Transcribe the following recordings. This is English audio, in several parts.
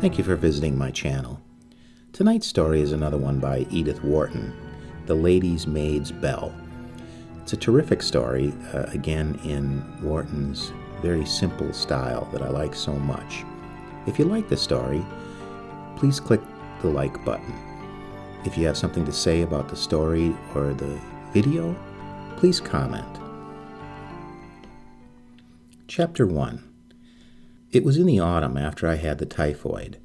Thank you for visiting my channel. Tonight's story is another one by Edith Wharton, The Lady's Maid's Bell. It's a terrific story, again in Wharton's very simple style that I like so much. If you like the story, please click the like button. If you have something to say about the story or the video, please comment. Chapter 1. It was in the autumn after I had the typhoid.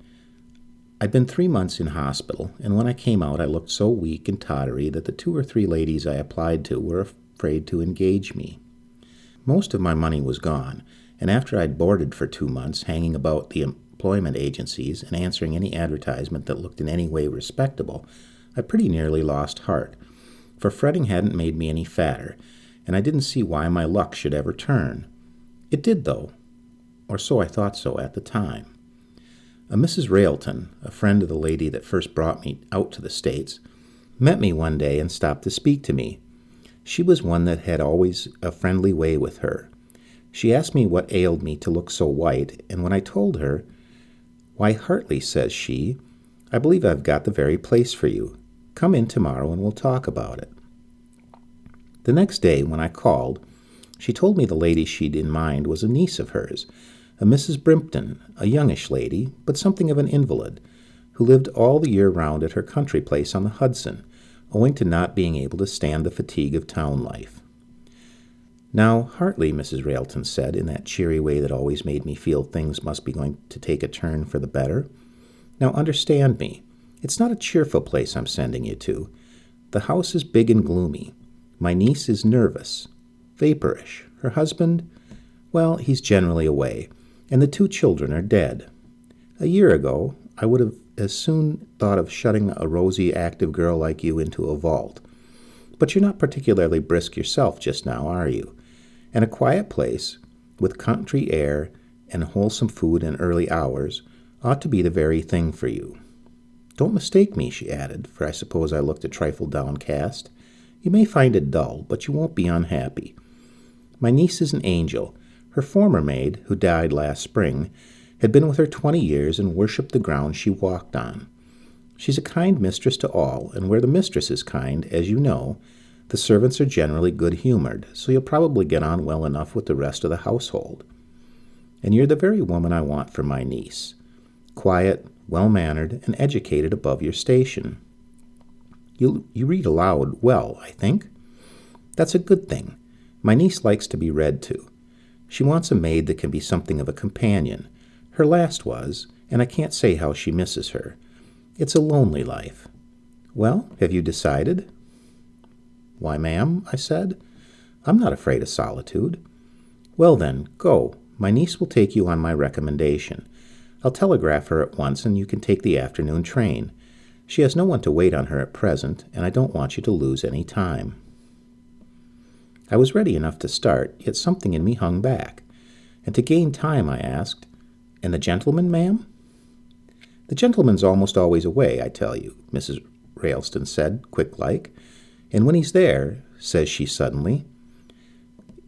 I'd been 3 months in hospital, and when I came out I looked so weak and tottery that the 2 or 3 ladies I applied to were afraid to engage me. Most of my money was gone, and after I'd boarded for 2 months, hanging about the employment agencies and answering any advertisement that looked in any way respectable, I pretty nearly lost heart, for fretting hadn't made me any fatter, and I didn't see why my luck should ever turn. It did, though. Or so I thought so at the time. A Mrs. Railton, a friend of the lady that first brought me out to the States, met me one day and stopped to speak to me. She was one that had always a friendly way with her. She asked me what ailed me to look so white, and when I told her, "Why, Hartley," says she, "I believe I've got the very place for you. Come in tomorrow and we'll talk about it." The next day, when I called, she told me the lady she'd in mind was a niece of hers, a Mrs. Brimpton, a youngish lady, but something of an invalid, who lived all the year round at her country place on the Hudson, owing to not being able to stand the fatigue of town life. "Now, Hartley," Mrs. Railton said, in that cheery way that always made me feel things must be going to take a turn for the better, "now understand me. It's not a cheerful place I'm sending you to. The house is big and gloomy. My niece is nervous, vaporish. Her husband, well, he's generally away, and the 2 children are dead. A year ago, I would have as soon thought of shutting a rosy, active girl like you into a vault. But you're not particularly brisk yourself just now, are you? And a quiet place, with country air and wholesome food and early hours, ought to be the very thing for you. Don't mistake me," she added, for I suppose I looked a trifle downcast. "You may find it dull, but you won't be unhappy. My niece is an angel. Her former maid, who died last spring, had been with her 20 years and worshipped the ground she walked on. She's a kind mistress to all, and where the mistress is kind, as you know, the servants are generally good-humored, so you'll probably get on well enough with the rest of the household. And you're the very woman I want for my niece. Quiet, well-mannered, and educated above your station. You read aloud well, I think? That's a good thing. My niece likes to be read to. She wants a maid that can be something of a companion. Her last was, and I can't say how she misses her. It's a lonely life. Well, have you decided?" "Why, ma'am," I said, "I'm not afraid of solitude." "Well, then, go. My niece will take you on my recommendation. I'll telegraph her at once, and you can take the afternoon train. She has no one to wait on her at present, and I don't want you to lose any time." I was ready enough to start, yet something in me hung back. And to gain time, I asked, "And the gentleman, ma'am?" "The gentleman's almost always away, I tell you," Mrs. Railton said, quick-like. "And when he's there," says she suddenly,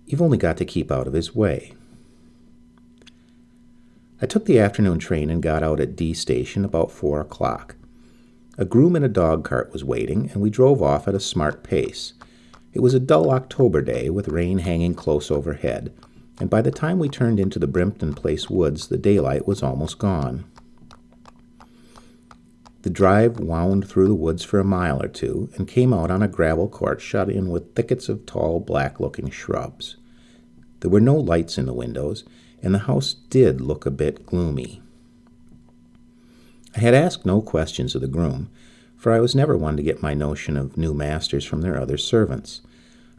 "you've only got to keep out of his way." I took the afternoon train and got out at D Station about 4 o'clock. A groom in a dog-cart was waiting, and we drove off at a smart pace. It was a dull October day, with rain hanging close overhead, and by the time we turned into the Brimpton Place woods, the daylight was almost gone. The drive wound through the woods for a mile or 2, and came out on a gravel court shut in with thickets of tall, black-looking shrubs. There were no lights in the windows, and the house did look a bit gloomy. I had asked no questions of the groom, for I was never one to get my notion of new masters from their other servants.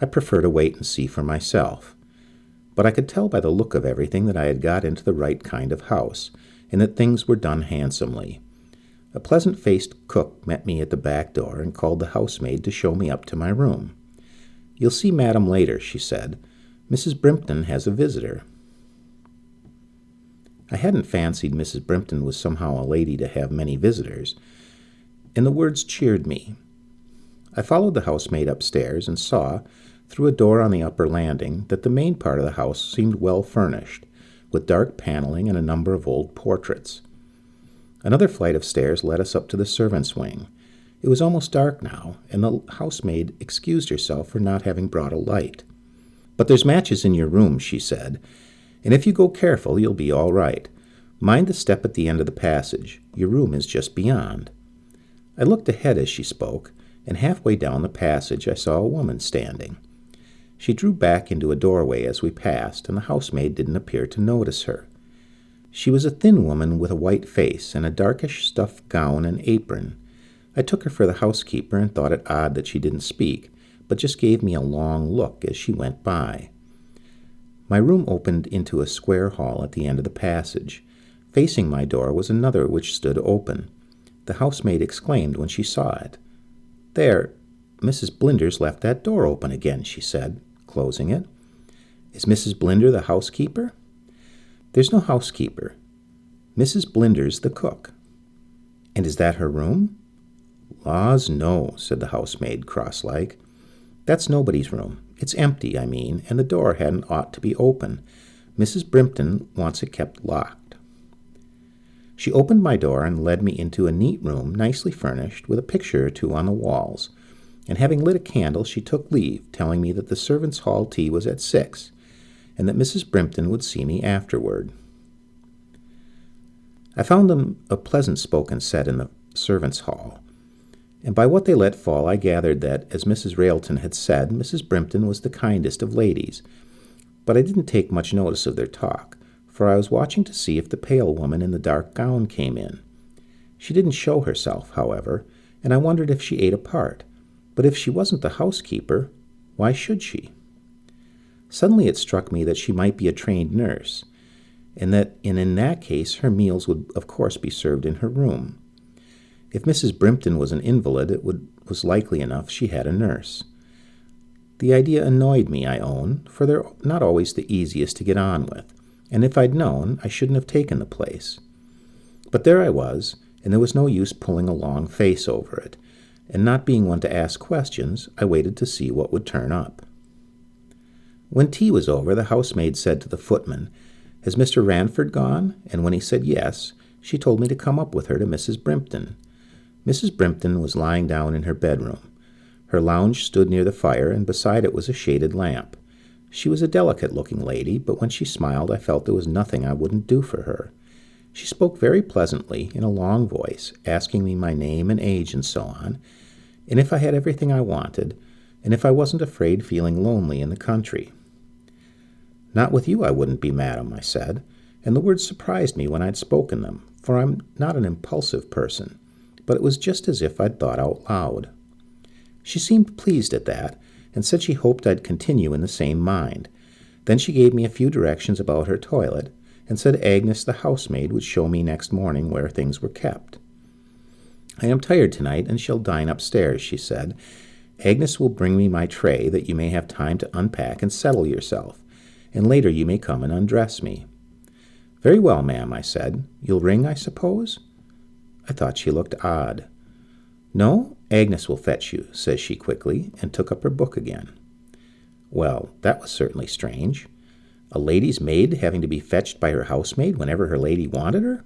I prefer to wait and see for myself. But I could tell by the look of everything that I had got into the right kind of house, and that things were done handsomely. A pleasant-faced cook met me at the back door and called the housemaid to show me up to my room. "You'll see Madam later," she said. "Mrs. Brimpton has a visitor." I hadn't fancied Mrs. Brimpton was somehow a lady to have many visitors, and the words cheered me. I followed the housemaid upstairs and saw, through a door on the upper landing, that the main part of the house seemed well furnished, with dark paneling and a number of old portraits. Another flight of stairs led us up to the servants' wing. It was almost dark now, and the housemaid excused herself for not having brought a light. "But there's matches in your room," she said, "and if you go careful, you'll be all right. Mind the step at the end of the passage. Your room is just beyond." I looked ahead as she spoke, and halfway down the passage I saw a woman standing. She drew back into a doorway as we passed, and the housemaid didn't appear to notice her. She was a thin woman with a white face and a darkish stuff gown and apron. I took her for the housekeeper and thought it odd that she didn't speak, but just gave me a long look as she went by. My room opened into a square hall at the end of the passage. Facing my door was another which stood open. The housemaid exclaimed when she saw it. "There, Mrs. Blinder's left that door open again," she said, closing it. "Is Mrs. Blinder the housekeeper?" "There's no housekeeper. Mrs. Blinder's the cook." "And is that her room?" "Laws, no," said the housemaid, cross-like. "That's nobody's room. It's empty, I mean, and the door hadn't ought to be open. Mrs. Brimpton wants it kept locked." She opened my door and led me into a neat room, nicely furnished, with a picture or two on the walls, and having lit a candle, she took leave, telling me that the servants' hall tea was at 6, and that Mrs. Brimpton would see me afterward. I found them a pleasant-spoken set in the servants' hall, and by what they let fall I gathered that, as Mrs. Railton had said, Mrs. Brimpton was the kindest of ladies, but I didn't take much notice of their talk, for I was watching to see if the pale woman in the dark gown came in. She didn't show herself, however, and I wondered if she ate apart, but if she wasn't the housekeeper, why should she? Suddenly it struck me that she might be a trained nurse, and in that case her meals would of course be served in her room. If Mrs. Brimpton was an invalid, it was likely enough she had a nurse. The idea annoyed me, I own, for they're not always the easiest to get on with, and if I'd known, I shouldn't have taken the place. But there I was, and there was no use pulling a long face over it, and not being one to ask questions, I waited to see what would turn up. When tea was over, the housemaid said to the footman, "Has Mr. Ranford gone?" And when he said yes, she told me to come up with her to Mrs. Brimpton. Mrs. Brimpton was lying down in her bedroom. Her lounge stood near the fire, and beside it was a shaded lamp. She was a delicate-looking lady, but when she smiled I felt there was nothing I wouldn't do for her. She spoke very pleasantly, in a long voice, asking me my name and age and so on, and if I had everything I wanted, and if I wasn't afraid feeling lonely in the country. "Not with you I wouldn't be, madam," I said, and the words surprised me when I'd spoken them, for I'm not an impulsive person, but it was just as if I'd thought out loud. She seemed pleased at that, and said she hoped I'd continue in the same mind. Then she gave me a few directions about her toilet, and said Agnes the housemaid would show me next morning where things were kept. "I am tired tonight, and shall dine upstairs," she said. "Agnes will bring me my tray, that you may have time to unpack and settle yourself, and later you may come and undress me." "Very well, ma'am," I said. "You'll ring, I suppose?" I thought she looked odd. "No, Agnes will fetch you," says she quickly, and took up her book again. Well, that was certainly strange. A lady's maid having to be fetched by her housemaid whenever her lady wanted her?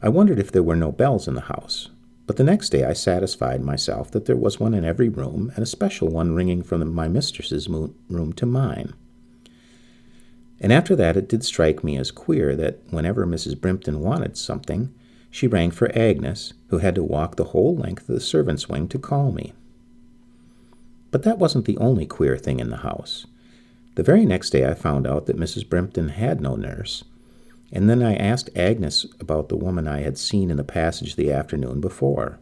I wondered if there were no bells in the house, but the next day I satisfied myself that there was one in every room, and a special one ringing from my mistress's room to mine. And after that it did strike me as queer that whenever Mrs. Brimpton wanted something, she rang for Agnes, who had to walk the whole length of the servants' wing to call me. But that wasn't the only queer thing in the house. The very next day I found out that Mrs. Brimpton had no nurse, and then I asked Agnes about the woman I had seen in the passage the afternoon before.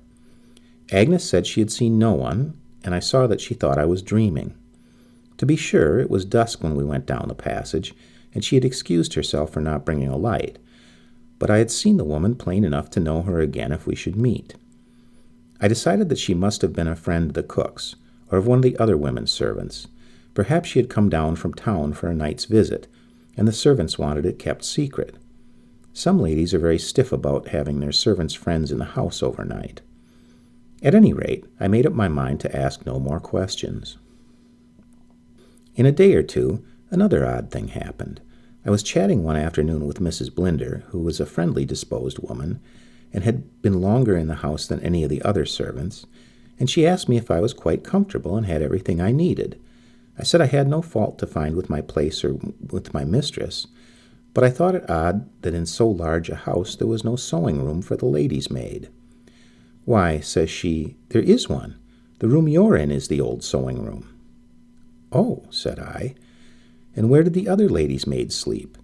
Agnes said she had seen no one, and I saw that she thought I was dreaming. To be sure, it was dusk when we went down the passage, and she had excused herself for not bringing a light, but I had seen the woman plain enough to know her again if we should meet. I decided that she must have been a friend of the cook's, or of one of the other women's servants. Perhaps she had come down from town for a night's visit, and the servants wanted it kept secret. Some ladies are very stiff about having their servants' friends in the house overnight. At any rate, I made up my mind to ask no more questions. In a day or two, another odd thing happened. I was chatting one afternoon with Mrs. Blinder, who was a friendly-disposed woman, and had been longer in the house than any of the other servants, and she asked me if I was quite comfortable and had everything I needed. I said I had no fault to find with my place or with my mistress, but I thought it odd that in so large a house there was no sewing room for the lady's maid. "Why," says she, "there is one. The room you're in is the old sewing room." "Oh," said I, "and where did the other lady's maids sleep?"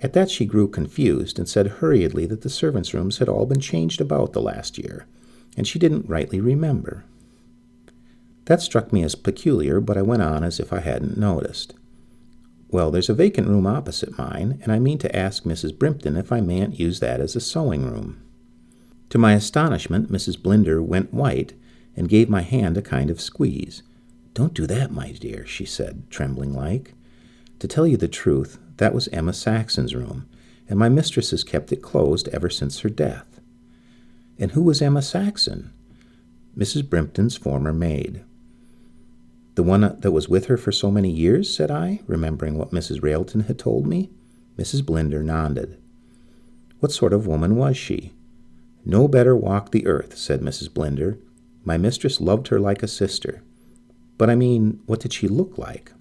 At that she grew confused and said hurriedly that the servants' rooms had all been changed about the last year, and she didn't rightly remember. That struck me as peculiar, but I went on as if I hadn't noticed. "Well, there's a vacant room opposite mine, and I mean to ask Mrs. Brimpton if I mayn't use that as a sewing room." To my astonishment, Mrs. Blinder went white and gave my hand a kind of squeeze. "Don't do that, my dear," she said, trembling like. "To tell you the truth, that was Emma Saxon's room, and my mistress has kept it closed ever since her death." "And who was Emma Saxon?" "Mrs. Brimpton's former maid." "The one that was with her for so many years?" said I, remembering what Mrs. Railton had told me. Mrs. Blinder nodded. "What sort of woman was she?" "No better walked the earth," said Mrs. Blinder. "My mistress loved her like a sister." "But I mean, what did she look like?"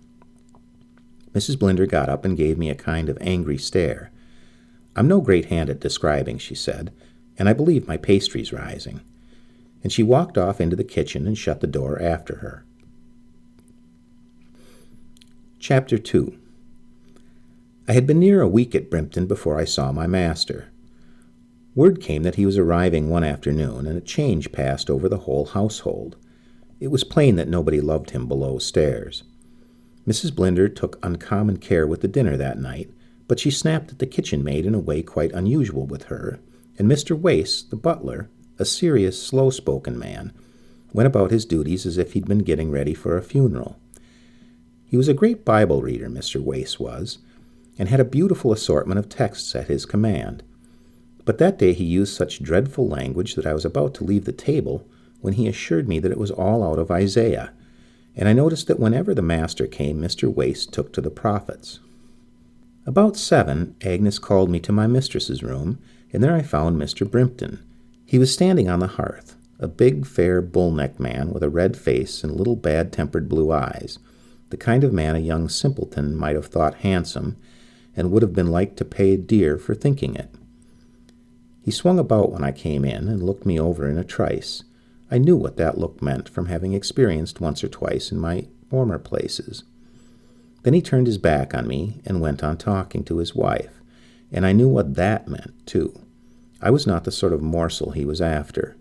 Mrs. Blinder got up and gave me a kind of angry stare. "I'm no great hand at describing," she said, "and I believe my pastry's rising." And she walked off into the kitchen and shut the door after her. Chapter 2. I had been near a week at Brimpton before I saw my master. Word came that he was arriving one afternoon, and a change passed over the whole household. It was plain that nobody loved him below stairs. Mrs. Blinder took uncommon care with the dinner that night, but she snapped at the kitchen maid in a way quite unusual with her, and Mr. Wace, the butler, a serious, slow-spoken man, went about his duties as if he'd been getting ready for a funeral. He was a great Bible reader, Mr. Wace was, and had a beautiful assortment of texts at his command. But that day he used such dreadful language that I was about to leave the table when he assured me that it was all out of Isaiah, and I noticed that whenever the master came, Mr. Wace took to the prophets. About 7, Agnes called me to my mistress's room, and there I found Mr. Brimpton. He was standing on the hearth, a big, fair, bull-necked man with a red face and little bad-tempered blue eyes, the kind of man a young simpleton might have thought handsome, and would have been like to pay dear for thinking it. He swung about when I came in and looked me over in a trice. I knew what that look meant from having experienced once or twice in my former places. Then he turned his back on me and went on talking to his wife, and I knew what that meant, too. I was not the sort of morsel he was after.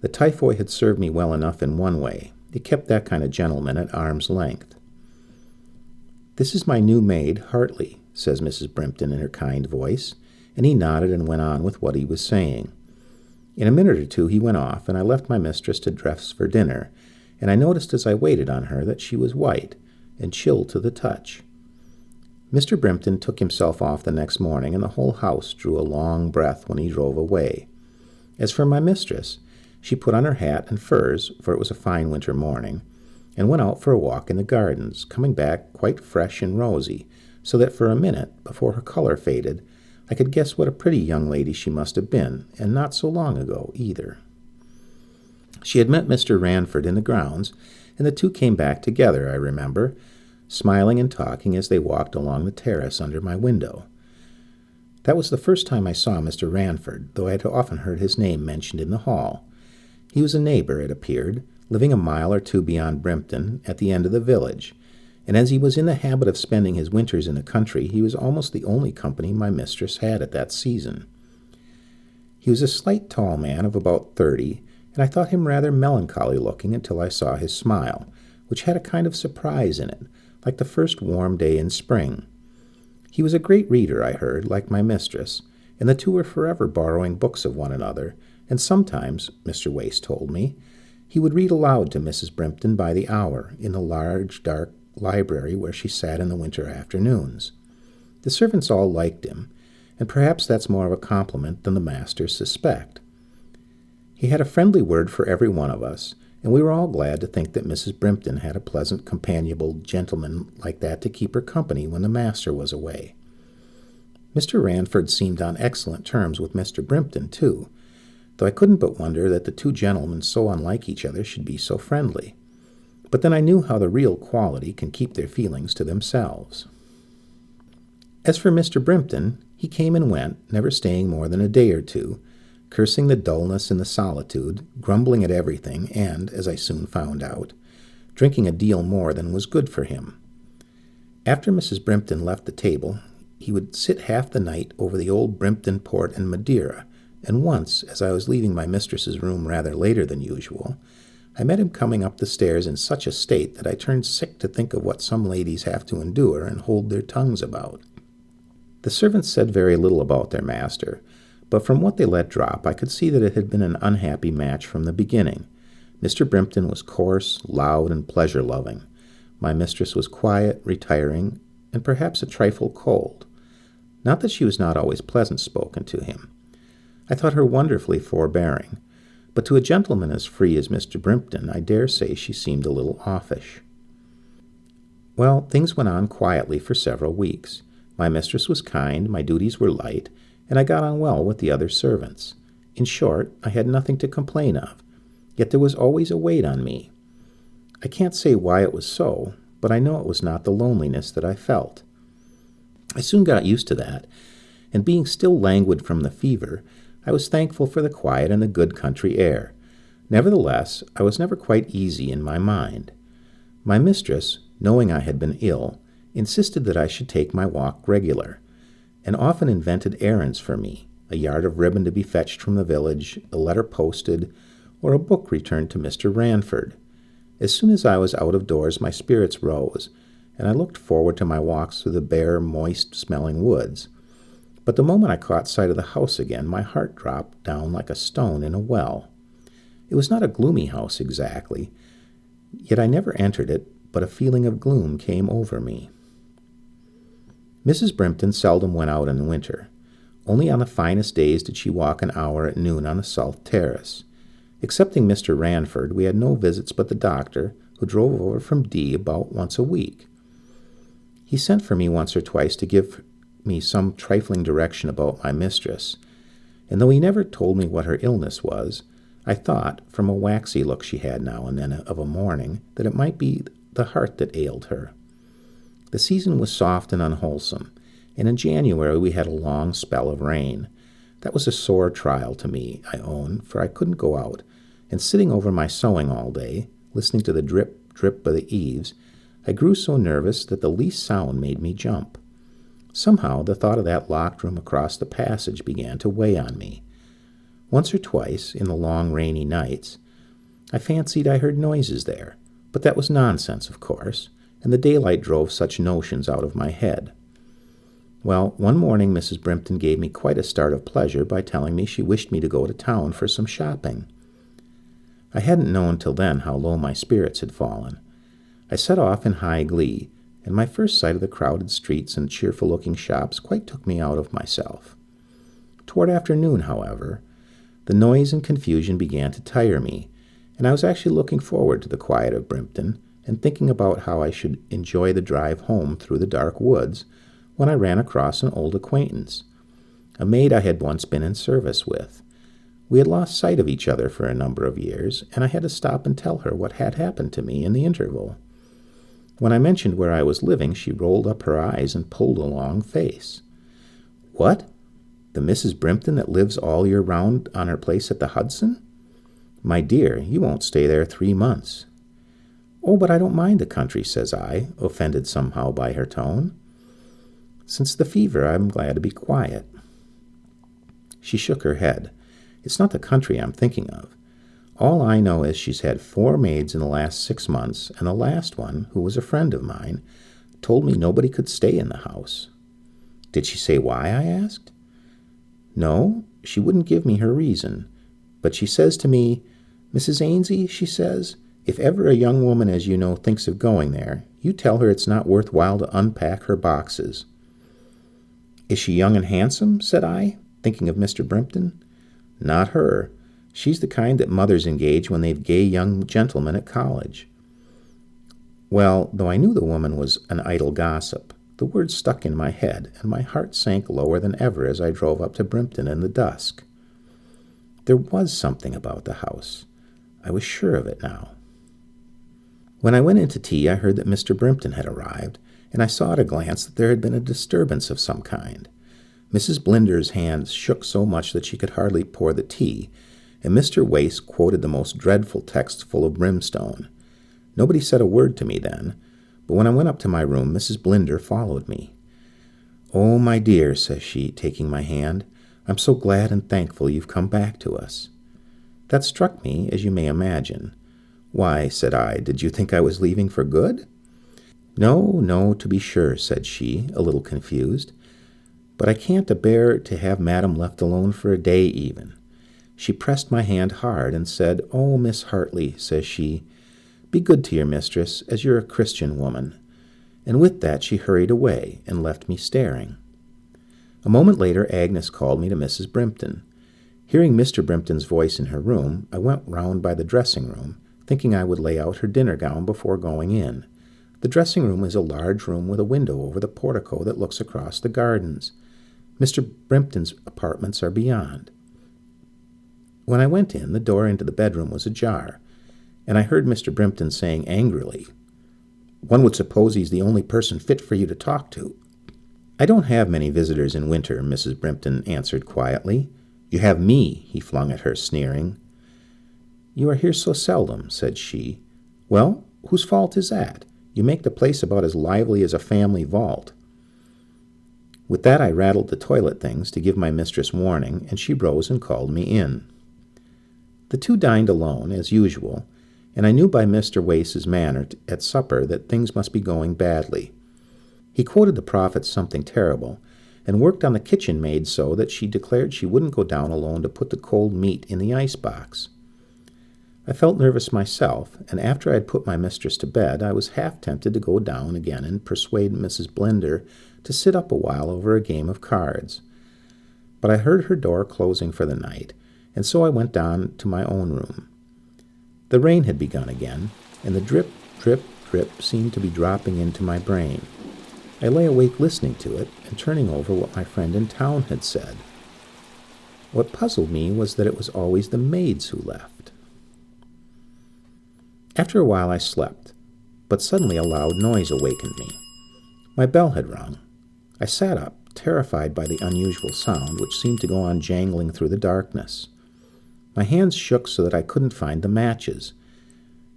The typhoid had served me well enough in one way. It kept that kind of gentleman at arm's length. "This is my new maid, Hartley," says Mrs. Brimpton in her kind voice, and he nodded and went on with what he was saying. In a minute or two he went off, and I left my mistress to dress for dinner, and I noticed as I waited on her that she was white and chilled to the touch. Mr. Brimpton took himself off the next morning, and the whole house drew a long breath when he drove away. As for my mistress, she put on her hat and furs, for it was a fine winter morning, and went out for a walk in the gardens, coming back quite fresh and rosy, so that for a minute, before her color faded, I could guess what a pretty young lady she must have been, and not so long ago either. She had met Mr. Ranford in the grounds, and the two came back together, I remember, smiling and talking as they walked along the terrace under my window. That was the first time I saw Mr. Ranford, though I had often heard his name mentioned in the hall. He was a neighbor, it appeared, living a mile or two beyond Brimpton, at the end of the village, and as he was in the habit of spending his winters in the country, he was almost the only company my mistress had at that season. He was a slight, tall man of about 30, and I thought him rather melancholy-looking until I saw his smile, which had a kind of surprise in it, like the first warm day in spring. He was a great reader, I heard, like my mistress, and the two were forever borrowing books of one another, and sometimes, Mr. Wace told me, he would read aloud to Mrs. Brimpton by the hour in the large, dark library where she sat in the winter afternoons. The servants all liked him, and perhaps that's more of a compliment than the masters suspect. He had a friendly word for every one of us, and we were all glad to think that Mrs. Brimpton had a pleasant, companionable gentleman like that to keep her company when the master was away. Mr. Ranford seemed on excellent terms with Mr. Brimpton, too, though I couldn't but wonder that the two gentlemen so unlike each other should be so friendly. But then I knew how the real quality can keep their feelings to themselves. As for Mr. Brimpton, he came and went, never staying more than a day or two, cursing the dullness and the solitude, grumbling at everything, and, as I soon found out, drinking a deal more than was good for him. After Mrs. Brimpton left the table, he would sit half the night over the old Brimpton port and Madeira, and once, as I was leaving my mistress's room rather later than usual, I met him coming up the stairs in such a state that I turned sick to think of what some ladies have to endure and hold their tongues about. The servants said very little about their master, but from what they let drop I could see that it had been an unhappy match from the beginning. Mr. Brimpton was coarse, loud, and pleasure-loving. My mistress was quiet, retiring, and perhaps a trifle cold. Not that she was not always pleasant-spoken to him. I thought her wonderfully forbearing, but to a gentleman as free as Mr. Brimpton I dare say she seemed a little offish. Well, things went on quietly for several weeks. My mistress was kind, my duties were light, and I got on well with the other servants. In short, I had nothing to complain of, yet there was always a weight on me. I can't say why it was so, but I know it was not the loneliness that I felt. I soon got used to that, and being still languid from the fever, I was thankful for the quiet and the good country air. Nevertheless, I was never quite easy in my mind. My mistress, knowing I had been ill, insisted that I should take my walk regular, and often invented errands for me, a yard of ribbon to be fetched from the village, a letter posted, or a book returned to Mr. Ranford. As soon as I was out of doors, my spirits rose, and I looked forward to my walks through the bare, moist-smelling woods. But the moment I caught sight of the house again, my heart dropped down like a stone in a well. It was not a gloomy house exactly, yet I never entered it, but a feeling of gloom came over me. Mrs. Brimpton seldom went out in winter. Only on the finest days did she walk an hour at noon on the south terrace. Excepting Mr. Ranford, we had no visits but the doctor, who drove over from D about once a week. He sent for me once or twice to give me some trifling direction about my mistress, and though he never told me what her illness was, I thought, from a waxy look she had now and then of a morning, that it might be the heart that ailed her. The season was soft and unwholesome, and in January we had a long spell of rain. That was a sore trial to me, I own, for I couldn't go out, and sitting over my sewing all day, listening to the drip, drip of the eaves, I grew so nervous that the least sound made me jump. Somehow the thought of that locked room across the passage began to weigh on me. Once or twice, in the long rainy nights, I fancied I heard noises there, but that was nonsense, of course, and the daylight drove such notions out of my head. Well, one morning Mrs. Brimpton gave me quite a start of pleasure by telling me she wished me to go to town for some shopping. I hadn't known till then how low my spirits had fallen. I set off in high glee, and my first sight of the crowded streets and cheerful-looking shops quite took me out of myself. Toward afternoon, however, the noise and confusion began to tire me, and I was actually looking forward to the quiet of Brimpton and thinking about how I should enjoy the drive home through the dark woods when I ran across an old acquaintance, a maid I had once been in service with. We had lost sight of each other for a number of years, and I had to stop and tell her what had happened to me in the interval. When I mentioned where I was living, she rolled up her eyes and pulled a long face. "What? The Mrs. Brimpton that lives all year round on her place at the Hudson? My dear, you won't stay there 3 months. "Oh, but I don't mind the country," says I, offended somehow by her tone. "Since the fever, I'm glad to be quiet." She shook her head. "It's not the country I'm thinking of. All I know is she's had 4 maids in the last 6 months, and the last one, who was a friend of mine, told me nobody could stay in the house." "Did she say why?" I asked. "No, she wouldn't give me her reason, but she says to me, 'Mrs. Ainslie,' she says, 'if ever a young woman as you know thinks of going there, you tell her it's not worth while to unpack her boxes.'" "Is she young and handsome?" said I, thinking of Mr. Brimpton. "Not her. She's the kind that mothers engage when they've gay young gentlemen at college." Well, though I knew the woman was an idle gossip, the words stuck in my head, and my heart sank lower than ever as I drove up to Brimpton in the dusk. There was something about the house. I was sure of it now. When I went into tea, I heard that Mr. Brimpton had arrived, and I saw at a glance that there had been a disturbance of some kind. Mrs. Blinder's hands shook so much that she could hardly pour the tea, and Mr. Wace quoted the most dreadful text full of brimstone. Nobody said a word to me then, but when I went up to my room, Mrs. Blinder followed me. "Oh, my dear," says she, taking my hand, "I'm so glad and thankful you've come back to us." That struck me, as you may imagine. "Why," said I, "did you think I was leaving for good?" "No, no, to be sure," said she, a little confused. "But I can't abear to have Madam left alone for a day even." She pressed my hand hard and said, "Oh, Miss Hartley," says she, "be good to your mistress, as you're a Christian woman." And with that she hurried away and left me staring. A moment later Agnes called me to Mrs. Brimpton. Hearing Mr. Brimpton's voice in her room, I went round by the dressing-room, thinking I would lay out her dinner gown before going in. The dressing-room is a large room with a window over the portico that looks across the gardens. Mr. Brimpton's apartments are beyond. When I went in, the door into the bedroom was ajar, and I heard Mr. Brimpton saying angrily, "One would suppose he's the only person fit for you to talk to." "I don't have many visitors in winter," Mrs. Brimpton answered quietly. "You have me," he flung at her, sneering. "You are here so seldom," said she. "Well, whose fault is that? You make the place about as lively as a family vault." With that I rattled the toilet things to give my mistress warning, and she rose and called me in. The two dined alone, as usual, and I knew by Mr. Wace's manner at supper that things must be going badly. He quoted the prophets something terrible, and worked on the kitchen maid so that she declared she wouldn't go down alone to put the cold meat in the ice-box. I felt nervous myself, and after I had put my mistress to bed, I was half tempted to go down again and persuade Mrs. Blinder to sit up a while over a game of cards. But I heard her door closing for the night, and so I went down to my own room. The rain had begun again, and the drip, drip, drip seemed to be dropping into my brain. I lay awake listening to it and turning over what my friend in town had said. What puzzled me was that it was always the maids who left. After a while I slept, but suddenly a loud noise awakened me. My bell had rung. I sat up, terrified by the unusual sound, which seemed to go on jangling through the darkness. My hands shook so that I couldn't find the matches.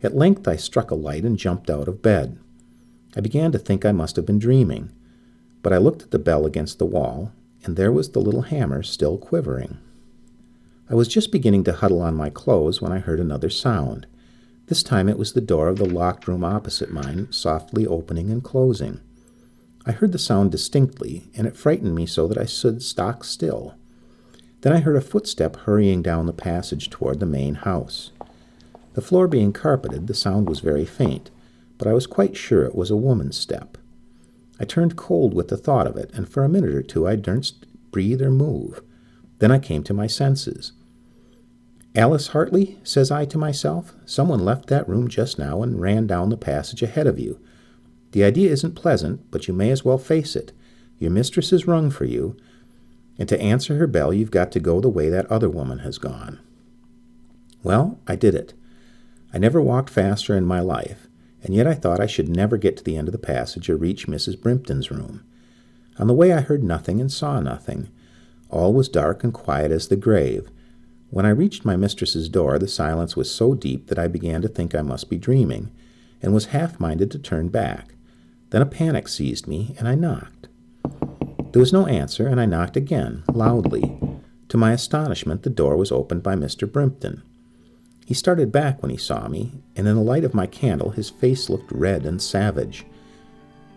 At length I struck a light and jumped out of bed. I began to think I must have been dreaming, but I looked at the bell against the wall, and there was the little hammer still quivering. I was just beginning to huddle on my clothes when I heard another sound. This time it was the door of the locked room opposite mine softly opening and closing. I heard the sound distinctly, and it frightened me so that I stood stock still. Then I heard a footstep hurrying down the passage toward the main house. The floor being carpeted, the sound was very faint, but I was quite sure it was a woman's step. I turned cold with the thought of it, and for a minute or two I durst breathe or move. Then I came to my senses. "Alice Hartley," says I to myself, "someone left that room just now and ran down the passage ahead of you. The idea isn't pleasant, but you may as well face it. Your mistress has rung for you, and to answer her bell you've got to go the way that other woman has gone." Well, I did it. I never walked faster in my life, and yet I thought I should never get to the end of the passage or reach Mrs. Brimpton's room. On the way I heard nothing and saw nothing. All was dark and quiet as the grave. When I reached my mistress's door, the silence was so deep that I began to think I must be dreaming, and was half-minded to turn back. Then a panic seized me, and I knocked. There was no answer, and I knocked again, loudly. To my astonishment, the door was opened by Mr. Brimpton. He started back when he saw me, and in the light of my candle his face looked red and savage.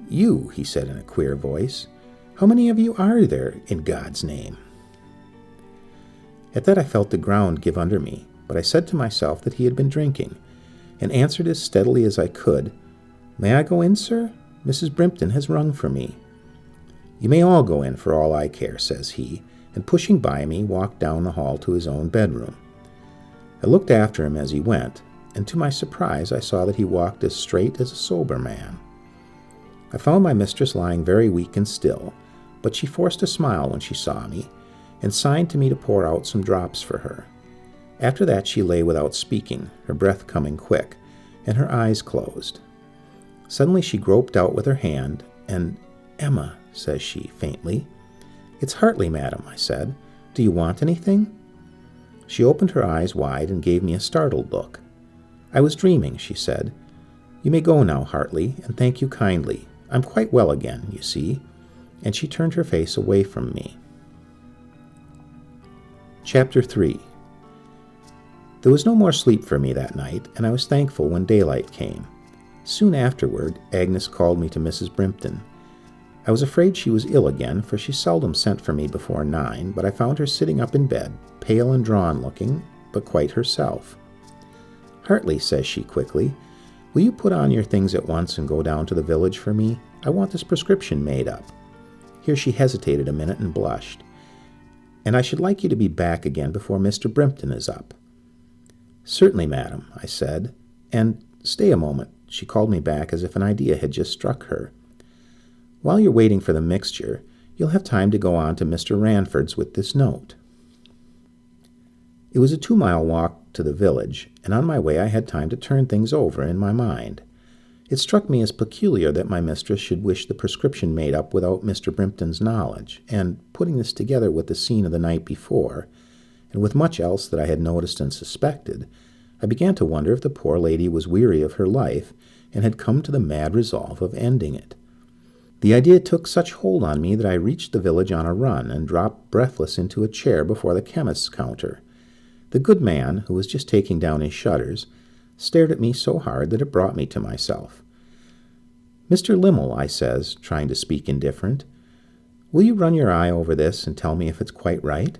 "You," he said in a queer voice, "how many of you are there, in God's name?" At that I felt the ground give under me, but I said to myself that he had been drinking, and answered as steadily as I could, "May I go in, sir? Mrs. Brimpton has rung for me." "You may all go in for all I care," says he, and pushing by me, walked down the hall to his own bedroom. I looked after him as he went, and to my surprise I saw that he walked as straight as a sober man. I found my mistress lying very weak and still, but she forced a smile when she saw me, and signed to me to pour out some drops for her. After that she lay without speaking, her breath coming quick, and her eyes closed. Suddenly she groped out with her hand, and, "Emma," says she, faintly. "It's Hartley, madam," I said. "Do you want anything?" She opened her eyes wide and gave me a startled look. "I was dreaming," she said. "You may go now, Hartley, and thank you kindly. I'm quite well again, you see." And she turned her face away from me. Chapter 3. There was no more sleep for me that night, and I was thankful when daylight came. Soon afterward, Agnes called me to Mrs. Brimpton. I was afraid she was ill again, for she seldom sent for me before 9, but I found her sitting up in bed, pale and drawn-looking, but quite herself. "Hartley," says she quickly, "will you put on your things at once and go down to the village for me? I want this prescription made up." Here she hesitated a minute and blushed. "And I should like you to be back again before Mr. Brimpton is up." "Certainly, madam," I said. "And stay a moment." She called me back as if an idea had just struck her. "While you're waiting for the mixture, you'll have time to go on to Mr. Ranford's with this note." It was a 2-mile walk to the village, and on my way I had time to turn things over in my mind. It struck me as peculiar that my mistress should wish the prescription made up without Mr. Brimpton's knowledge, and putting this together with the scene of the night before, and with much else that I had noticed and suspected, I began to wonder if the poor lady was weary of her life and had come to the mad resolve of ending it. The idea took such hold on me that I reached the village on a run and dropped breathless into a chair before the chemist's counter. The good man, who was just taking down his shutters, stared at me so hard that it brought me to myself. "Mr. Limmel," I says, trying to speak indifferent, "will you run your eye over this and tell me if it's quite right?"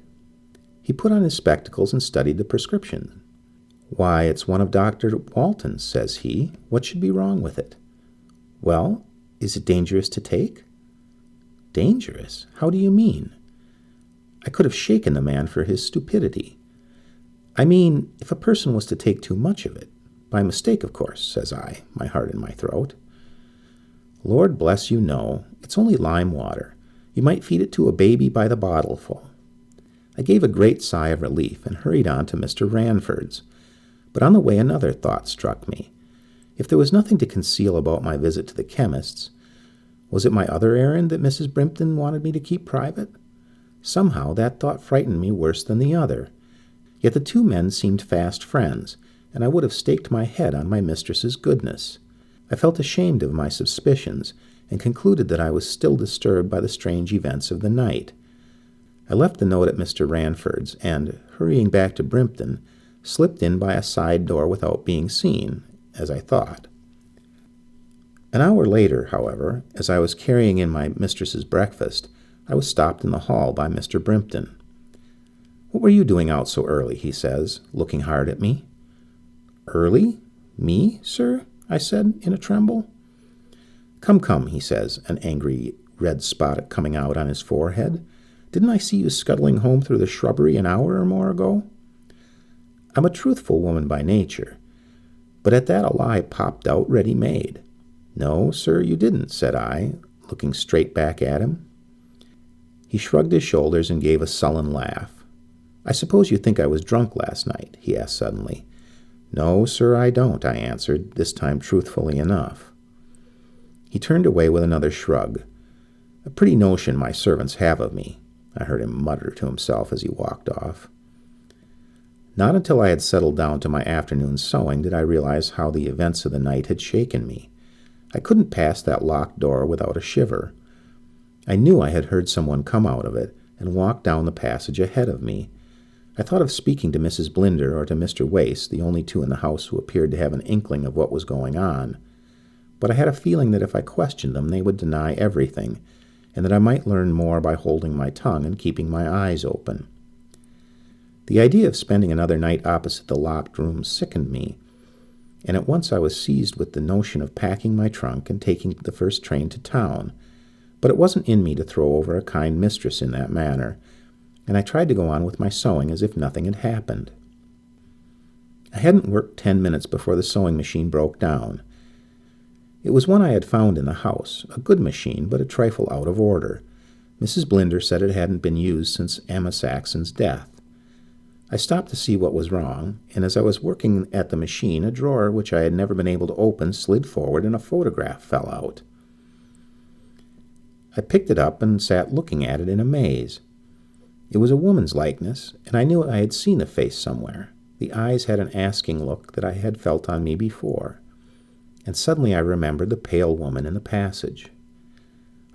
He put on his spectacles and studied the prescription. "Why, it's one of Dr. Wharton's," says he. "What should be wrong with it?" "Well, is it dangerous to take?" "Dangerous? How do you mean?" I could have shaken the man for his stupidity. "I mean, if a person was to take too much of it. By mistake, of course," says I, my heart in my throat. "Lord bless you, no. It's only lime water. You might feed it to a baby by the bottleful." I gave a great sigh of relief and hurried on to Mr. Ranford's. But on the way another thought struck me. If there was nothing to conceal about my visit to the chemist's, was it my other errand that Mrs. Brimpton wanted me to keep private? Somehow that thought frightened me worse than the other. Yet the two men seemed fast friends, and I would have staked my head on my mistress's goodness. I felt ashamed of my suspicions, and concluded that I was still disturbed by the strange events of the night. I left the note at Mr. Ranford's, and, hurrying back to Brimpton, slipped in by a side door without being seen, as I thought. An hour later, however, as I was carrying in my mistress's breakfast, I was stopped in the hall by Mr. Brimpton. "What were you doing out so early?" he says, looking hard at me. "Early? Me, sir?" I said, in a tremble. Come, he says, an angry red spot coming out on his forehead. "Didn't I see you scuttling home through the shrubbery an hour or more ago?" I'm a truthful woman by nature, but at that a lie popped out ready-made. "No, sir, you didn't," said I, looking straight back at him. He shrugged his shoulders and gave a sullen laugh. "I suppose you think I was drunk last night?" he asked suddenly. "No, sir, I don't," I answered, this time truthfully enough. He turned away with another shrug. "A pretty notion my servants have of me," I heard him mutter to himself as he walked off. Not until I had settled down to my afternoon sewing did I realize how the events of the night had shaken me. I couldn't pass that locked door without a shiver. I knew I had heard someone come out of it and walk down the passage ahead of me. I thought of speaking to Mrs. Blinder or to Mr. Wace, the only two in the house who appeared to have an inkling of what was going on. But I had a feeling that if I questioned them they would deny everything, and that I might learn more by holding my tongue and keeping my eyes open. The idea of spending another night opposite the locked room sickened me, and at once I was seized with the notion of packing my trunk and taking the first train to town. But it wasn't in me to throw over a kind mistress in that manner, and I tried to go on with my sewing as if nothing had happened. I hadn't worked 10 minutes before the sewing machine broke down. It was one I had found in the house, a good machine, but a trifle out of order. Mrs. Blinder said it hadn't been used since Emma Saxon's death. I stopped to see what was wrong, and as I was working at the machine, a drawer which I had never been able to open slid forward and a photograph fell out. I picked it up and sat looking at it in amaze. It was a woman's likeness, and I knew I had seen the face somewhere. The eyes had an asking look that I had felt on me before, and suddenly I remembered the pale woman in the passage.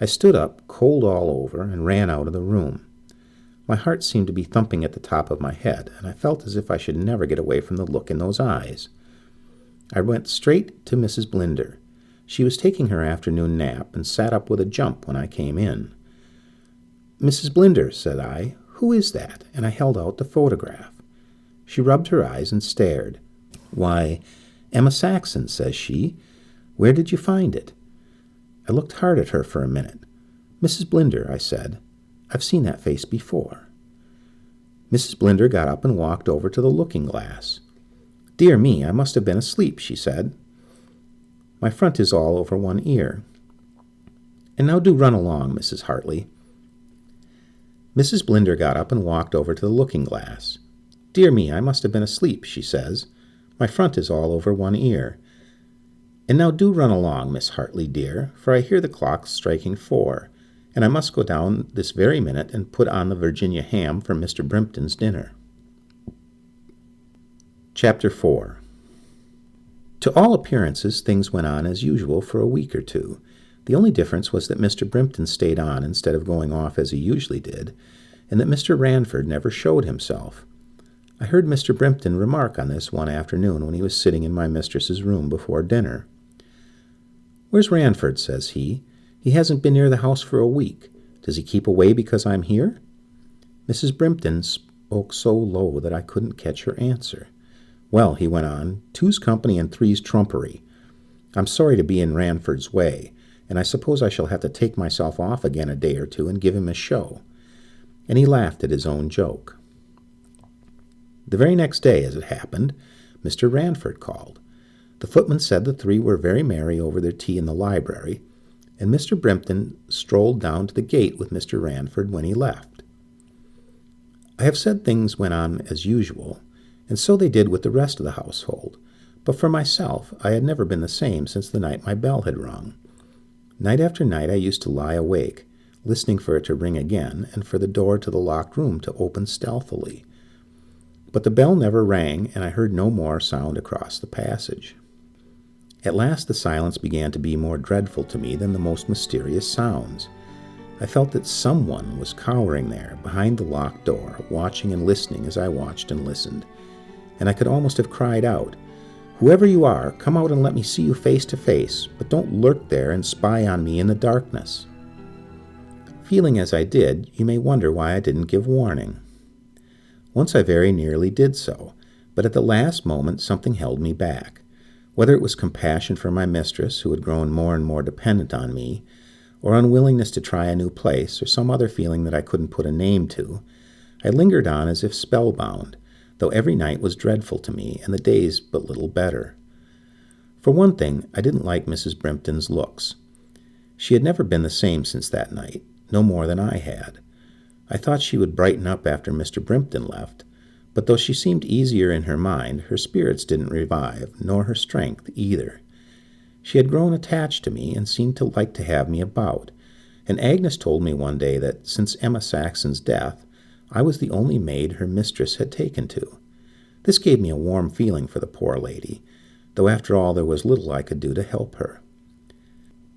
I stood up, cold all over, and ran out of the room. My heart seemed to be thumping at the top of my head, and I felt as if I should never get away from the look in those eyes. I went straight to Mrs. Blinder. She was taking her afternoon nap and sat up with a jump when I came in. "Mrs. Blinder," said I, "who is that?" And I held out the photograph. She rubbed her eyes and stared. "Why, Emma Saxon," says she. "Where did you find it?" I looked hard at her for a minute. "Mrs. Blinder," I said, "I've seen that face before." Mrs. Blinder got up and walked over to the looking-glass. "Dear me, I must have been asleep," she said. "My front is all over one ear. And now do run along, Mrs. Hartley." Mrs. Blinder got up and walked over to the looking-glass. "Dear me, I must have been asleep," she says. "My front is all over one ear. And now do run along, Miss Hartley, dear, for I hear the clock striking 4, and I must go down this very minute and put on the Virginia ham for Mr. Brimpton's dinner." Chapter 4. To all appearances, things went on as usual for a week or two. The only difference was that Mr. Brimpton stayed on instead of going off as he usually did, and that Mr. Ranford never showed himself. I heard Mr. Brimpton remark on this one afternoon when he was sitting in my mistress's room before dinner. "Where's Ranford?" says he. "He hasn't been near the house for a week. Does he keep away because I'm here?" Mrs. Brimpton spoke so low that I couldn't catch her answer. "Well," he went on, "two's company and three's trumpery. I'm sorry to be in Ranford's way, and I suppose I shall have to take myself off again a day or two and give him a show." And he laughed at his own joke. The very next day, as it happened, Mr. Ranford called. The footman said the three were very merry over their tea in the library, and Mr. Brimpton strolled down to the gate with Mr. Ranford when he left. I have said things went on as usual, and so they did with the rest of the household, but for myself I had never been the same since the night my bell had rung. Night after night I used to lie awake, listening for it to ring again and for the door to the locked room to open stealthily. But the bell never rang, and I heard no more sound across the passage. At last the silence began to be more dreadful to me than the most mysterious sounds. I felt that someone was cowering there behind the locked door, watching and listening as I watched and listened, and I could almost have cried out, "Whoever you are, come out and let me see you face to face, but don't lurk there and spy on me in the darkness." Feeling as I did, you may wonder why I didn't give warning. Once I very nearly did so, but at the last moment something held me back. Whether it was compassion for my mistress, who had grown more and more dependent on me, or unwillingness to try a new place, or some other feeling that I couldn't put a name to, I lingered on as if spellbound, though every night was dreadful to me, and the days but little better. For one thing, I didn't like Mrs. Brimpton's looks. She had never been the same since that night, no more than I had. I thought she would brighten up after Mr. Brimpton left, but though she seemed easier in her mind, her spirits didn't revive, nor her strength either. She had grown attached to me and seemed to like to have me about, and Agnes told me one day that since Emma Saxon's death, I was the only maid her mistress had taken to. This gave me a warm feeling for the poor lady, though after all there was little I could do to help her.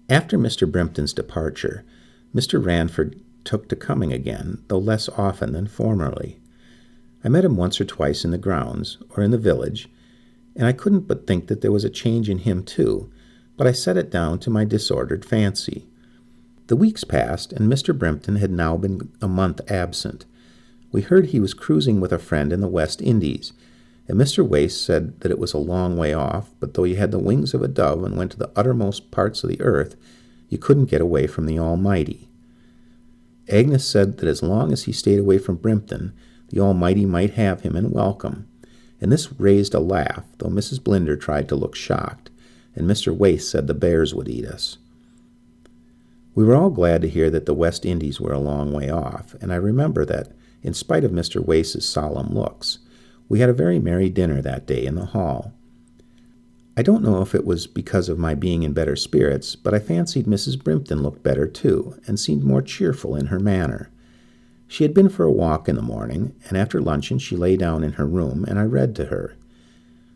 After Mr. Brimpton's departure, Mr. Ranford took to coming again, though less often than formerly. I met him once or twice in the grounds, or in the village, and I couldn't but think that there was a change in him too, but I set it down to my disordered fancy. The weeks passed, and Mr. Brimpton had now been a month absent. We heard he was cruising with a friend in the West Indies, and Mr. Wace said that it was a long way off, but though you had the wings of a dove and went to the uttermost parts of the earth, you couldn't get away from the Almighty. Agnes said that as long as he stayed away from Brimpton, the Almighty might have him and welcome, and this raised a laugh, though Mrs. Blinder tried to look shocked, and Mr. Wace said the bears would eat us. We were all glad to hear that the West Indies were a long way off, and I remember that, in spite of Mr. Wace's solemn looks, We had a very merry dinner that day in the hall. I don't know if it was because of my being in better spirits, but I fancied Mrs. Brimpton looked better too, and seemed more cheerful in her manner. She had been for a walk in the morning, and after luncheon she lay down in her room, and I read to her.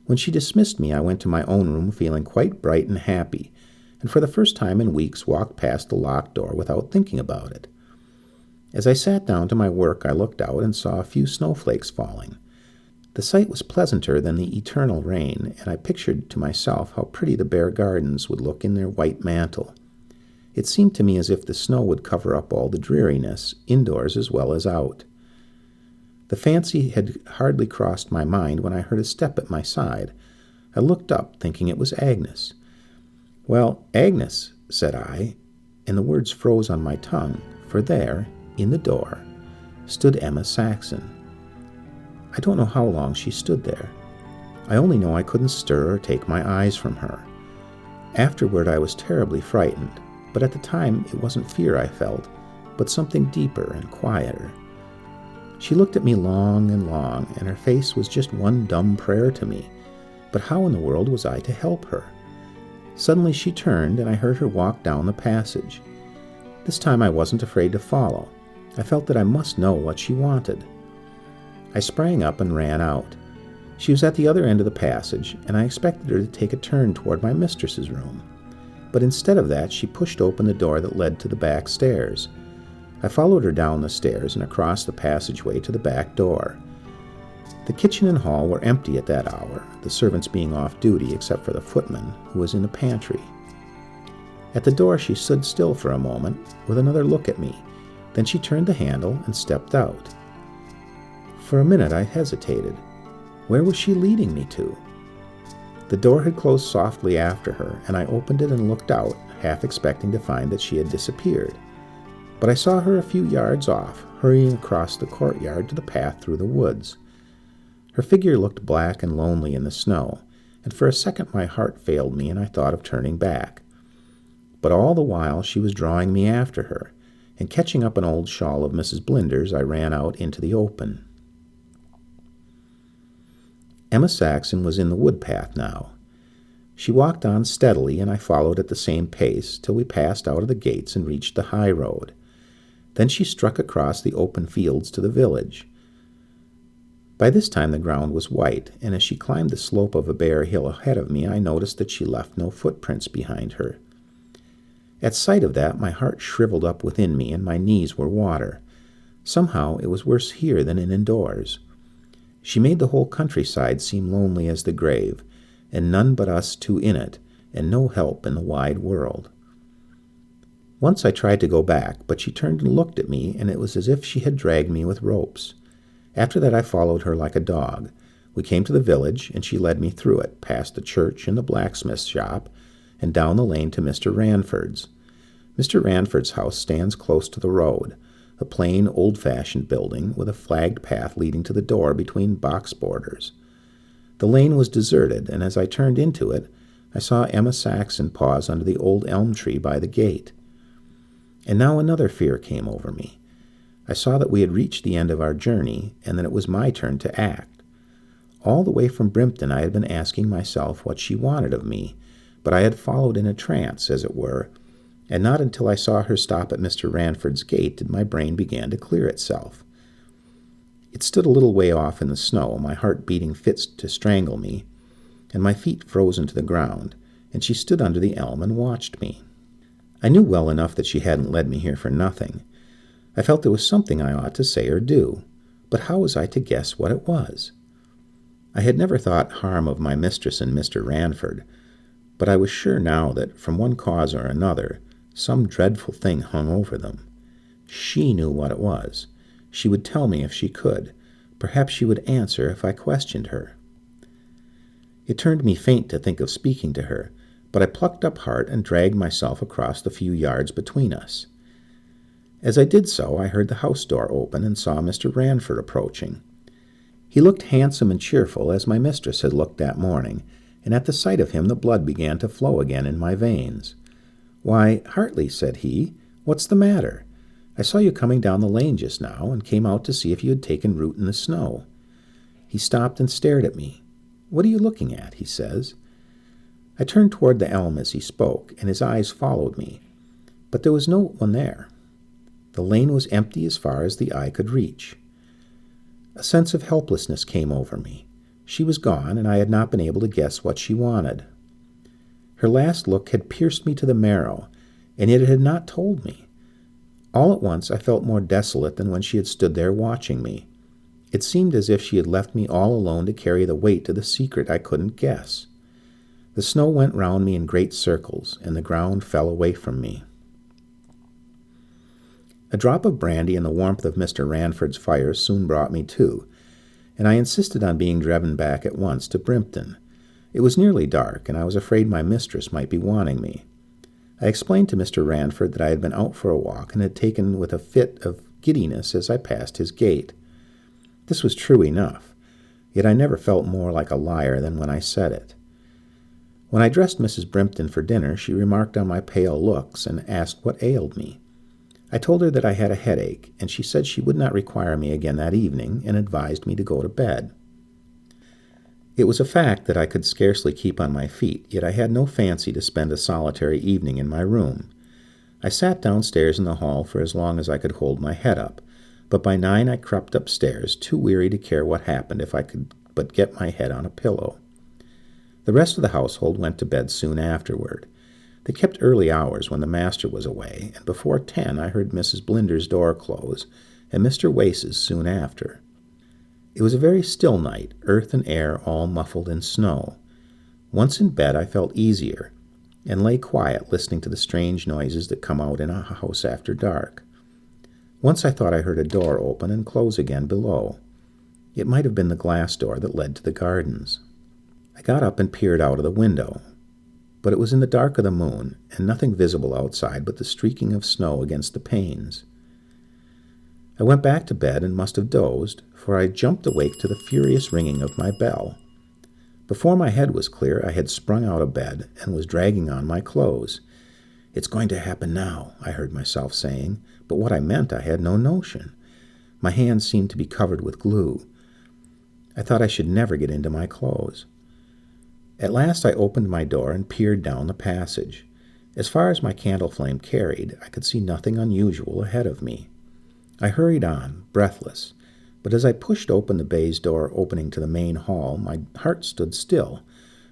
When she dismissed me, I went to my own room feeling quite bright and happy, and for the first time in weeks walked past the locked door without thinking about it. As I sat down to my work, I looked out and saw a few snowflakes falling. The sight was pleasanter than the eternal rain, and I pictured to myself how pretty the bare gardens would look in their white mantle. It seemed to me as if the snow would cover up all the dreariness, indoors as well as out. The fancy had hardly crossed my mind when I heard a step at my side. I looked up, thinking it was Agnes. "Well, Agnes," said I, and the words froze on my tongue, for there, in the door, stood Emma Saxon. I don't know how long she stood there. I only know I couldn't stir or take my eyes from her. Afterward I was terribly frightened, but at the time it wasn't fear I felt, but something deeper and quieter. She looked at me long and long, and her face was just one dumb prayer to me. But how in the world was I to help her? Suddenly she turned, and I heard her walk down the passage. This time I wasn't afraid to follow. I felt that I must know what she wanted. I sprang up and ran out. She was at the other end of the passage, and I expected her to take a turn toward my mistress's room. But instead of that, she pushed open the door that led to the back stairs. I followed her down the stairs and across the passageway to the back door. The kitchen and hall were empty at that hour, the servants being off duty except for the footman, who was in the pantry. At the door she stood still for a moment, with another look at me. Then she turned the handle and stepped out. For a minute I hesitated. Where was she leading me to? The door had closed softly after her, and I opened it and looked out, half expecting to find that she had disappeared. But I saw her a few yards off, hurrying across the courtyard to the path through the woods. Her figure looked black and lonely in the snow, and for a second my heart failed me and I thought of turning back. But all the while she was drawing me after her, and catching up an old shawl of Mrs. Blinder's, I ran out into the open. Emma Saxon was in the wood path now. She walked on steadily, and I followed at the same pace till we passed out of the gates and reached the high road. Then she struck across the open fields to the village. By this time the ground was white, and as she climbed the slope of a bare hill ahead of me, I noticed that she left no footprints behind her. At sight of that, my heart shriveled up within me, and my knees were water. Somehow it was worse here than indoors. She made the whole countryside seem lonely as the grave, and none but us two in it, and no help in the wide world. Once I tried to go back, but she turned and looked at me, and it was as if she had dragged me with ropes. After that I followed her like a dog. We came to the village, and she led me through it, past the church and the blacksmith's shop, and down the lane to Mr. Ranford's. Mr. Ranford's house stands close to the road, a plain, old-fashioned building with a flagged path leading to the door between box borders. The lane was deserted, and as I turned into it, I saw Emma Saxon pause under the old elm tree by the gate. And now another fear came over me. I saw that we had reached the end of our journey, and that it was my turn to act. All the way from Brimpton I had been asking myself what she wanted of me, but I had followed in a trance, as it were, and not until I saw her stop at Mr. Ranford's gate did my brain begin to clear itself. It stood a little way off in the snow, my heart beating fits to strangle me, and my feet frozen to the ground, and she stood under the elm and watched me. I knew well enough that she hadn't led me here for nothing. I felt there was something I ought to say or do, but how was I to guess what it was? I had never thought harm of my mistress and Mr. Ranford, but I was sure now that, from one cause or another, some dreadful thing hung over them. She knew what it was. She would tell me if she could. Perhaps she would answer if I questioned her. It turned me faint to think of speaking to her, but I plucked up heart and dragged myself across the few yards between us. As I did so, I heard the house door open and saw Mr. Ranford approaching. He looked handsome and cheerful as my mistress had looked that morning, and at the sight of him the blood began to flow again in my veins. "Why, Hartley," said he, "what's the matter? I saw you coming down the lane just now, and came out to see if you had taken root in the snow." He stopped and stared at me. "What are you looking at?" he says. I turned toward the elm as he spoke, and his eyes followed me. But there was no one there. The lane was empty as far as the eye could reach. A sense of helplessness came over me. She was gone, and I had not been able to guess what she wanted. Her last look had pierced me to the marrow, and yet it had not told me. All at once I felt more desolate than when she had stood there watching me. It seemed as if she had left me all alone to carry the weight of the secret I couldn't guess. The snow went round me in great circles, and the ground fell away from me. A drop of brandy and the warmth of Mr. Ranford's fire soon brought me to, and I insisted on being driven back at once to Brimpton. It was nearly dark, and I was afraid my mistress might be wanting me. I explained to Mr. Ranford that I had been out for a walk and had taken with a fit of giddiness as I passed his gate. This was true enough, yet I never felt more like a liar than when I said it. When I dressed Mrs. Brimpton for dinner, she remarked on my pale looks and asked what ailed me. I told her that I had a headache, and she said she would not require me again that evening and advised me to go to bed. It was a fact that I could scarcely keep on my feet, yet I had no fancy to spend a solitary evening in my room. I sat downstairs in the hall for as long as I could hold my head up, but by 9 I crept upstairs, too weary to care what happened if I could but get my head on a pillow. The rest of the household went to bed soon afterward. They kept early hours when the master was away, and before 10 I heard Mrs. Blinder's door close, and Mr. Wace's soon after. It was a very still night, earth and air all muffled in snow. Once in bed I felt easier, and lay quiet listening to the strange noises that come out in a house after dark. Once I thought I heard a door open and close again below. It might have been the glass door that led to the gardens. I got up and peered out of the window, but it was in the dark of the moon, and nothing visible outside but the streaking of snow against the panes. I went back to bed and must have dozed, for I jumped awake to the furious ringing of my bell. Before my head was clear, I had sprung out of bed and was dragging on my clothes. "It's going to happen now," I heard myself saying, but what I meant I had no notion. My hands seemed to be covered with glue. I thought I should never get into my clothes. At last I opened my door and peered down the passage. As far as my candle flame carried, I could see nothing unusual ahead of me. I hurried on, breathless, but as I pushed open the baize door opening to the main hall, my heart stood still,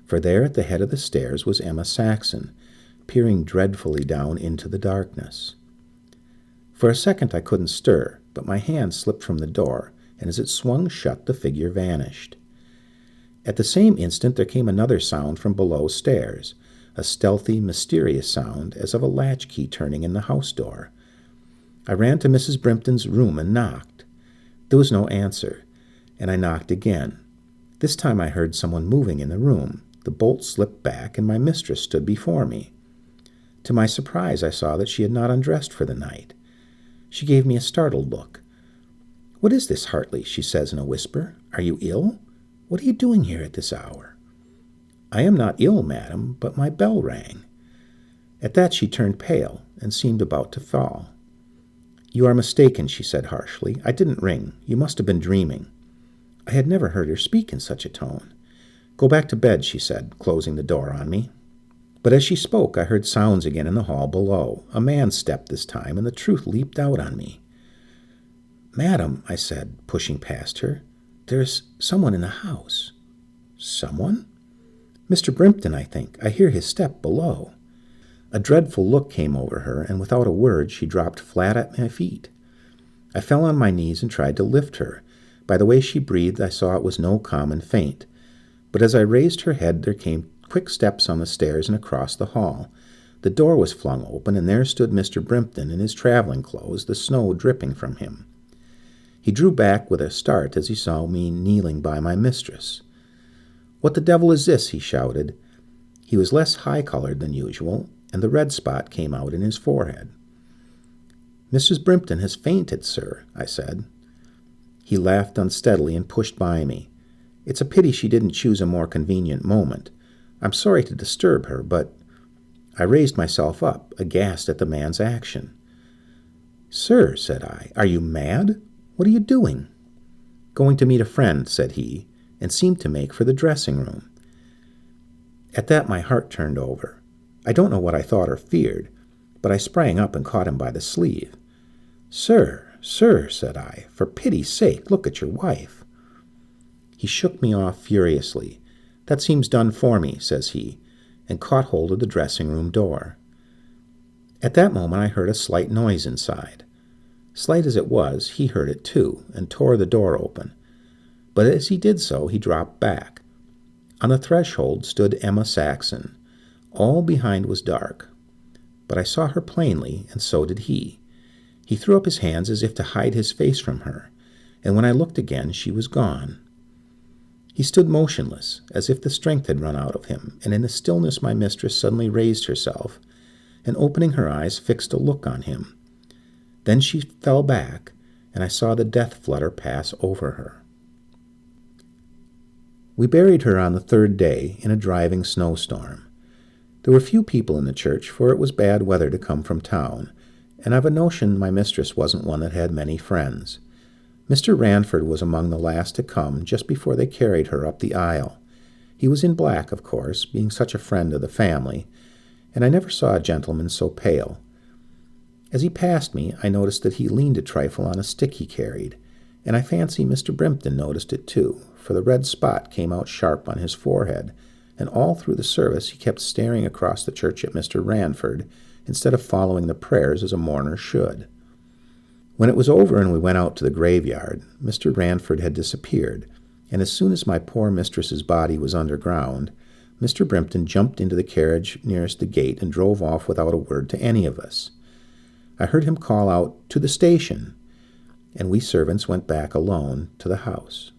for there at the head of the stairs was Emma Saxon, peering dreadfully down into the darkness. For a second I couldn't stir, but my hand slipped from the door, and as it swung shut, the figure vanished. At the same instant there came another sound from below stairs, a stealthy, mysterious sound as of a latchkey turning in the house door. I ran to Mrs. Brimpton's room and knocked. There was no answer, and I knocked again. This time I heard someone moving in the room. The bolt slipped back, and my mistress stood before me. To my surprise, I saw that she had not undressed for the night. She gave me a startled look. "What is this, Hartley?" she says in a whisper. "Are you ill? What are you doing here at this hour?" "I am not ill, madam, but my bell rang." At that she turned pale and seemed about to fall. "You are mistaken," she said harshly. "I didn't ring. You must have been dreaming." I had never heard her speak in such a tone. "Go back to bed," she said, closing the door on me. But as she spoke, I heard sounds again in the hall below. A man stepped this time, and the truth leaped out on me. "Madam," I said, pushing past her, "there is someone in the house." "Someone?" "Mr. Brimpton, I think. I hear his step below." A dreadful look came over her, and without a word she dropped flat at my feet. I fell on my knees and tried to lift her. By the way she breathed, I saw it was no common faint. But as I raised her head, there came quick steps on the stairs and across the hall. The door was flung open, and there stood Mr. Brimpton in his traveling clothes, the snow dripping from him. He drew back with a start as he saw me kneeling by my mistress. "What the devil is this?" he shouted. He was less high-colored than usual, and the red spot came out in his forehead. "Mrs. Brimpton has fainted, sir," I said. He laughed unsteadily and pushed by me. "It's a pity she didn't choose a more convenient moment. I'm sorry to disturb her, but—" I raised myself up, aghast at the man's action. "Sir," said I, "are you mad? What are you doing?" "Going to meet a friend," said he, and seemed to make for the dressing room. At that my heart turned over. I don't know what I thought or feared, but I sprang up and caught him by the sleeve. "Sir, sir," said I, "for pity's sake, look at your wife." He shook me off furiously. "That seems done for me," says he, and caught hold of the dressing-room door. At that moment I heard a slight noise inside. Slight as it was, he heard it too, and tore the door open. But as he did so, he dropped back. On the threshold stood Emma Saxon. All behind was dark. But I saw her plainly, and so did he. He threw up his hands as if to hide his face from her, and when I looked again, she was gone. He stood motionless, as if the strength had run out of him, and in the stillness my mistress suddenly raised herself, and opening her eyes fixed a look on him. Then she fell back, and I saw the death flutter pass over her. We buried her on the third day in a driving snowstorm. There were few people in the church, for it was bad weather to come from town, and I've a notion my mistress wasn't one that had many friends. Mr. Ranford was among the last to come, just before they carried her up the aisle. He was in black, of course, being such a friend of the family, and I never saw a gentleman so pale. As he passed me, I noticed that he leaned a trifle on a stick he carried, and I fancy Mr. Brimpton noticed it too, for the red spot came out sharp on his forehead, and all through the service he kept staring across the church at Mr. Ranford, instead of following the prayers as a mourner should. When it was over and we went out to the graveyard, Mr. Ranford had disappeared, and as soon as my poor mistress's body was underground, Mr. Brimpton jumped into the carriage nearest the gate and drove off without a word to any of us. I heard him call out, "To the station," and we servants went back alone to the house.